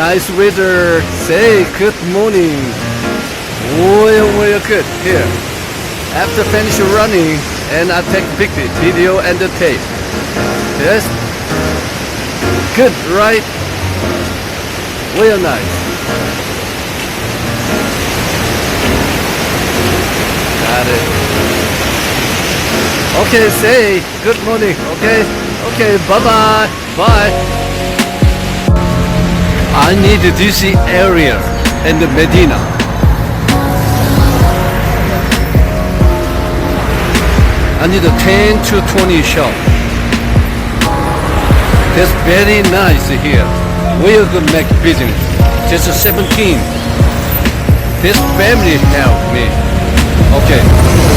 nice weather. Say good morning. Well good here. After finish running, and I take picture, video and the tape. Yes. Good, right? Real nice. Got it. Okay, say good morning. Okay. Okay. Bye. Bye. I need this area and the Medina. I need a 10 to 20 shop. That's very nice here. We're gonna make business. Just 17. This family help me. Okay.